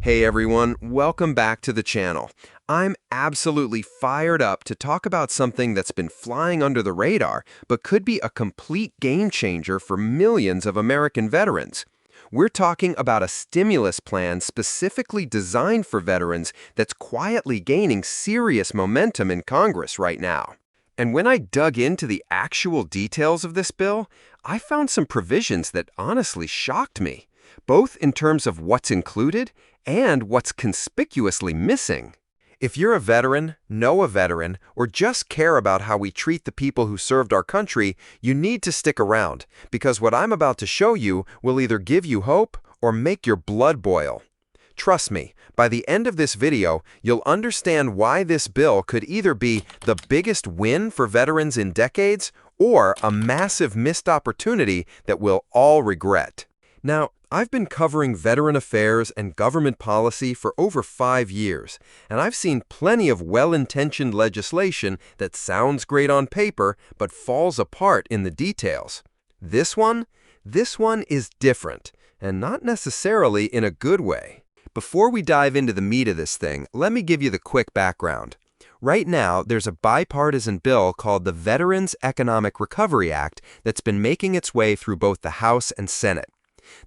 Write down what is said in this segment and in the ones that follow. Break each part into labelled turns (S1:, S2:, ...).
S1: Hey everyone, welcome back to the channel. I'm absolutely fired up to talk about something that's been flying under the radar, but could be a complete game changer for millions of American veterans. We're talking about a stimulus plan specifically designed for veterans that's quietly gaining serious momentum in Congress right now. And when I dug into the actual details of this bill, I found some provisions that honestly shocked me, both in terms of what's included and what's conspicuously missing. If you're a veteran, know a veteran, or just care about how we treat the people who served our country, you need to stick around, because what I'm about to show you will either give you hope or make your blood boil. Trust me, by the end of this video, you'll understand why this bill could either be the biggest win for veterans in decades or a massive missed opportunity that we'll all regret. Now, I've been covering veteran affairs and government policy for over 5 years, and I've seen plenty of well-intentioned legislation that sounds great on paper but falls apart in the details. This one is different, and not necessarily in a good way. Before we dive into the meat of this thing, let me give you the quick background. Right now, there's a bipartisan bill called the Veterans Economic Recovery Act that's been making its way through both the House and Senate.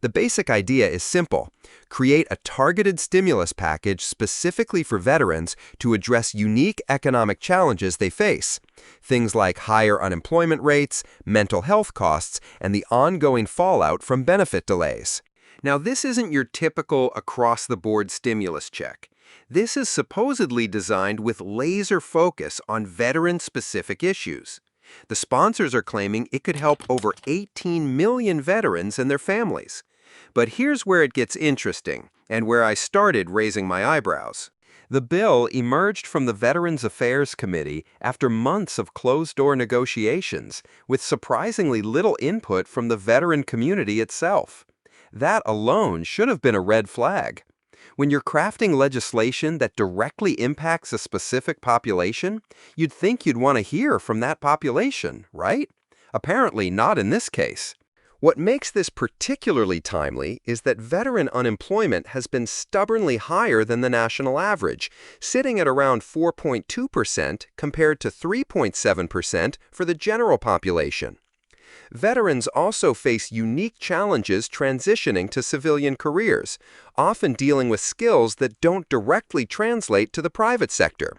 S1: The basic idea is simple: create a targeted stimulus package specifically for veterans to address unique economic challenges they face. Things like higher unemployment rates, mental health costs, and the ongoing fallout from benefit delays. Now, this isn't your typical across-the-board stimulus check. This is supposedly designed with laser focus on veteran-specific issues. The sponsors are claiming it could help over 18 million veterans and their families. But here's where it gets interesting, and where I started raising my eyebrows. The bill emerged from the Veterans Affairs Committee after months of closed-door negotiations, with surprisingly little input from the veteran community itself. That alone should have been a red flag. When you're crafting legislation that directly impacts a specific population, you'd think you'd want to hear from that population, right? Apparently not in this case. What makes this particularly timely is that veteran unemployment has been stubbornly higher than the national average, sitting at around 4.2% compared to 3.7% for the general population. Veterans also face unique challenges transitioning to civilian careers, often dealing with skills that don't directly translate to the private sector.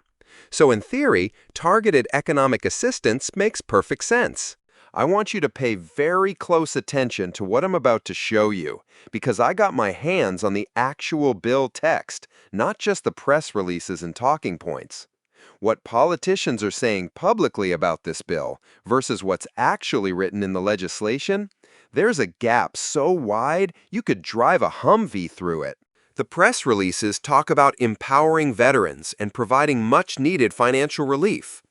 S1: So in theory, targeted economic assistance makes perfect sense. I want you to pay very close attention to what I'm about to show you, because I got my hands on the actual bill text, not just the press releases and talking points. What politicians are saying publicly about this bill versus what's actually written in the legislation, there's a gap so wide you could drive a Humvee through it. The press releases talk about empowering veterans and providing much-needed financial relief.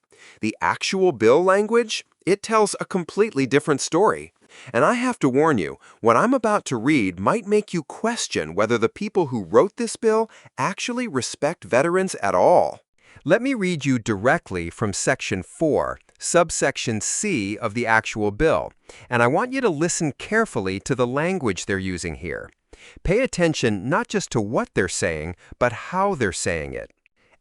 S1: The actual bill language, it tells a completely different story. And I have to warn you, what I'm about to read might make you question whether the people who wrote this bill actually respect veterans at all. Let me read you directly from Section 4, subsection C of the actual bill, and I want you to listen carefully to the language they're using here. Pay attention not just to what they're saying, but how they're saying it.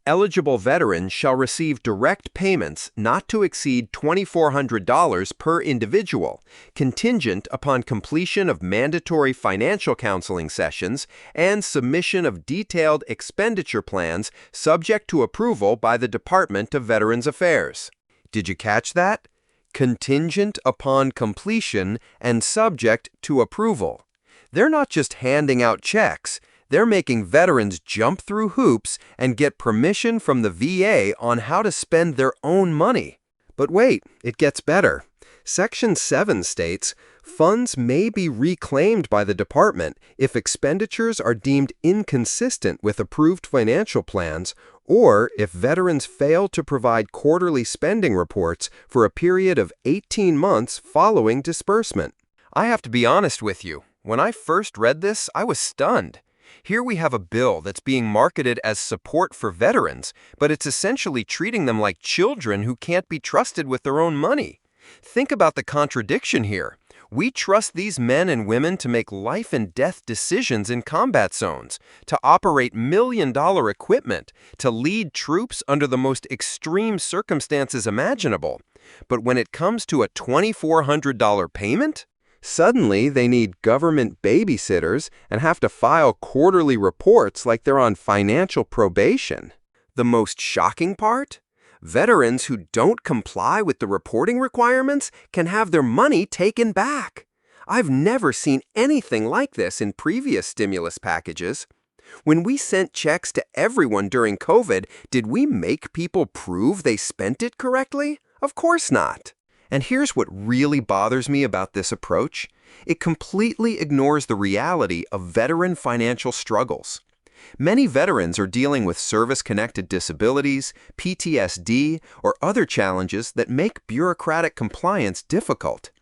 S1: Eligible veterans shall receive direct payments not to exceed $2,400 per individual, contingent upon completion of mandatory financial counseling sessions and submission of detailed expenditure plans subject to approval by the Department of Veterans Affairs. Did you catch that? Contingent upon completion and subject to approval. They're not just handing out checks. They're making veterans jump through hoops and get permission from the VA on how to spend their own money. But wait, it gets better. Section 7 states, funds may be reclaimed by the department if expenditures are deemed inconsistent with approved financial plans or if veterans fail to provide quarterly spending reports for a period of 18 months following disbursement. I have to be honest with you. When I first read this, I was stunned. Here we have a bill that's being marketed as support for veterans, but it's essentially treating them like children who can't be trusted with their own money. Think about the contradiction here. We trust these men and women to make life and death decisions in combat zones, to operate million-dollar equipment, to lead troops under the most extreme circumstances imaginable. But when it comes to a $2,400 payment, suddenly they need government babysitters and have to file quarterly reports like they're on financial probation. The most shocking part? Veterans who don't comply with the reporting requirements can have their money taken back. I've never seen anything like this in previous stimulus packages. When we sent checks to everyone during COVID, did we make people prove they spent it correctly? Of course not. And here's what really bothers me about this approach. It completely ignores the reality of veteran financial struggles. Many veterans are dealing with service-connected disabilities, PTSD, or other challenges that make bureaucratic compliance difficult.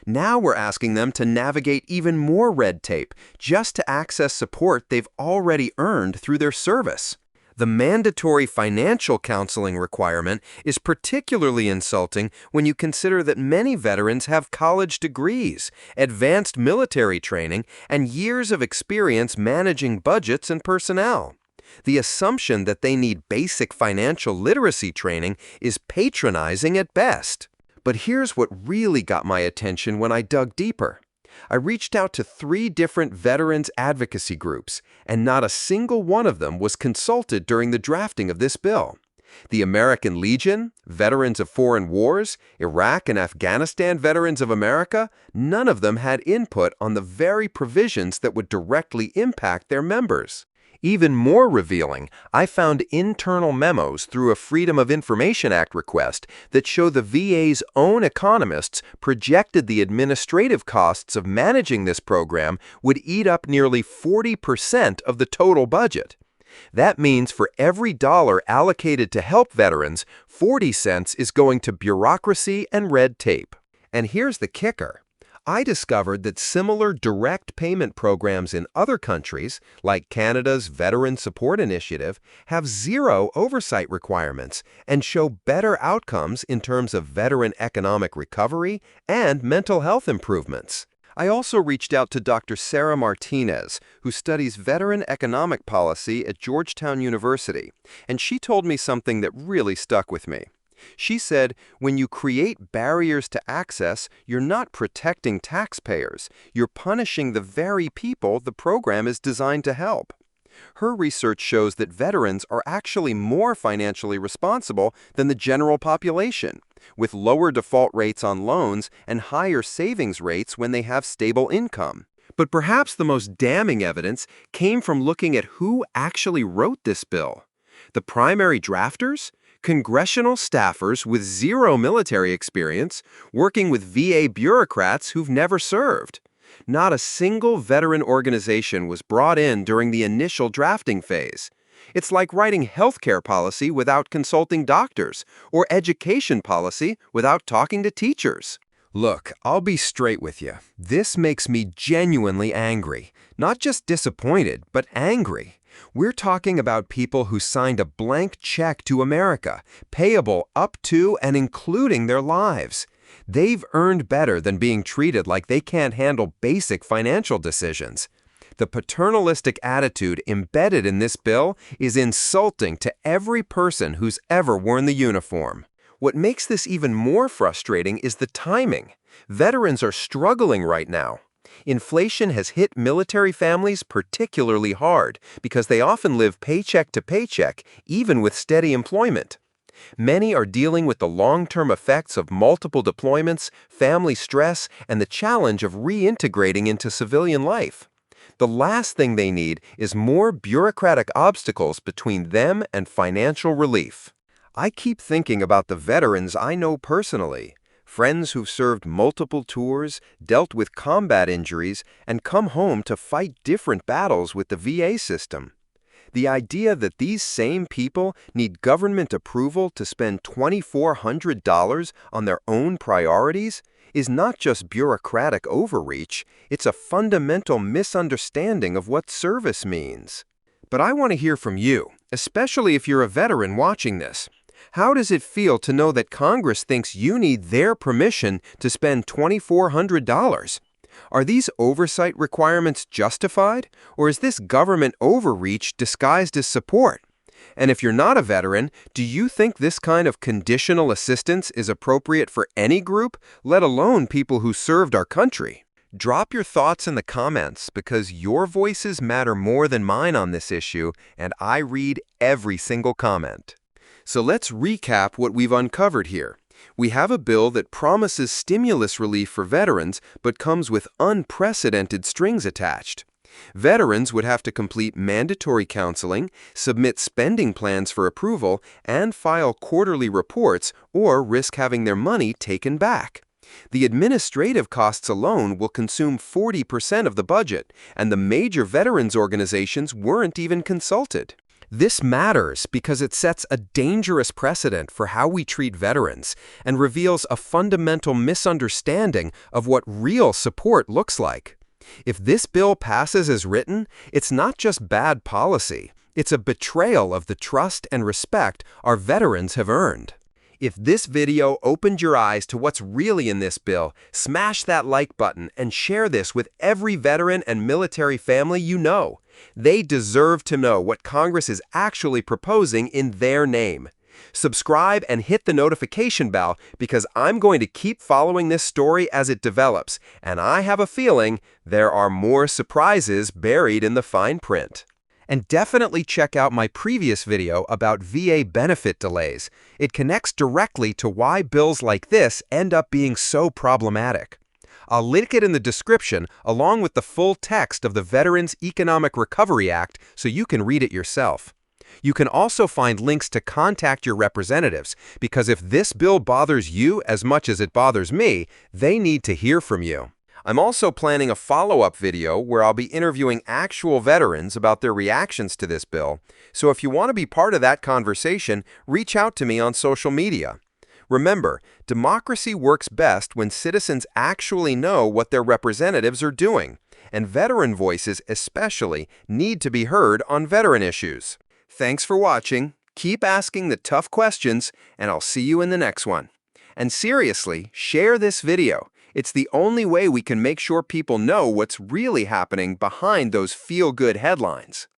S1: Now we're asking them to navigate even more red tape just to access support they've already earned through their service. The mandatory financial counseling requirement is particularly insulting when you consider that many veterans have college degrees, advanced military training, and years of experience managing budgets and personnel. The assumption that they need basic financial literacy training is patronizing at best. But here's what really got my attention when I dug deeper. I reached out to 3 different veterans advocacy groups, and not a single one of them was consulted during the drafting of this bill. The American Legion, Veterans of Foreign Wars, Iraq and Afghanistan Veterans of America, none of them had input on the very provisions that would directly impact their members. Even more revealing, I found internal memos through a Freedom of Information Act request that show the VA's own economists projected the administrative costs of managing this program would eat up nearly 40% of the total budget. That means for every dollar allocated to help veterans, 40 cents is going to bureaucracy and red tape. And here's the kicker. I discovered that similar direct payment programs in other countries, like Canada's Veteran Support Initiative, have zero oversight requirements and show better outcomes in terms of veteran economic recovery and mental health improvements. I also reached out to Dr. Sarah Martinez, who studies veteran economic policy at Georgetown University, and she told me something that really stuck with me. She said, when you create barriers to access, you're not protecting taxpayers, you're punishing the very people the program is designed to help. Her research shows that veterans are actually more financially responsible than the general population, with lower default rates on loans and higher savings rates when they have stable income. But perhaps the most damning evidence came from looking at who actually wrote this bill. The primary drafters? Congressional staffers with zero military experience working with VA bureaucrats who've never served. Not a single veteran organization was brought in during the initial drafting phase. It's like writing healthcare policy without consulting doctors, or education policy without talking to teachers. Look, I'll be straight with you. This makes me genuinely angry. Not just disappointed, but angry. We're talking about people who signed a blank check to America, payable up to and including their lives. They've earned better than being treated like they can't handle basic financial decisions. The paternalistic attitude embedded in this bill is insulting to every person who's ever worn the uniform. What makes this even more frustrating is the timing. Veterans are struggling right now. Inflation has hit military families particularly hard because they often live paycheck to paycheck, even with steady employment. Many are dealing with the long-term effects of multiple deployments, family stress, and the challenge of reintegrating into civilian life. The last thing they need is more bureaucratic obstacles between them and financial relief. I keep thinking about the veterans I know personally. Friends who've served multiple tours, dealt with combat injuries, and come home to fight different battles with the VA system. The idea that these same people need government approval to spend $2,400 on their own priorities is not just bureaucratic overreach, it's a fundamental misunderstanding of what service means. But I want to hear from you, especially if you're a veteran watching this. How does it feel to know that Congress thinks you need their permission to spend $2,400? Are these oversight requirements justified, or is this government overreach disguised as support? And if you're not a veteran, do you think this kind of conditional assistance is appropriate for any group, let alone people who served our country? Drop your thoughts in the comments because your voices matter more than mine on this issue, and I read every single comment. So let's recap what we've uncovered here. We have a bill that promises stimulus relief for veterans but comes with unprecedented strings attached. Veterans would have to complete mandatory counseling, submit spending plans for approval, and file quarterly reports or risk having their money taken back. The administrative costs alone will consume 40% of the budget, and the major veterans organizations weren't even consulted. This matters because it sets a dangerous precedent for how we treat veterans and reveals a fundamental misunderstanding of what real support looks like. If this bill passes as written, it's not just bad policy, it's a betrayal of the trust and respect our veterans have earned. If this video opened your eyes to what's really in this bill, smash that like button and share this with every veteran and military family you know. They deserve to know what Congress is actually proposing in their name. Subscribe and hit the notification bell because I'm going to keep following this story as it develops, and I have a feeling there are more surprises buried in the fine print. And definitely check out my previous video about VA benefit delays. It connects directly to why bills like this end up being so problematic. I'll link it in the description along with the full text of the Veterans Economic Recovery Act so you can read it yourself. You can also find links to contact your representatives because if this bill bothers you as much as it bothers me, they need to hear from you. I'm also planning a follow-up video where I'll be interviewing actual veterans about their reactions to this bill, so if you want to be part of that conversation, reach out to me on social media. Remember, democracy works best when citizens actually know what their representatives are doing, and veteran voices especially need to be heard on veteran issues. Thanks for watching, keep asking the tough questions, and I'll see you in the next one. And seriously, share this video. It's the only way we can make sure people know what's really happening behind those feel-good headlines.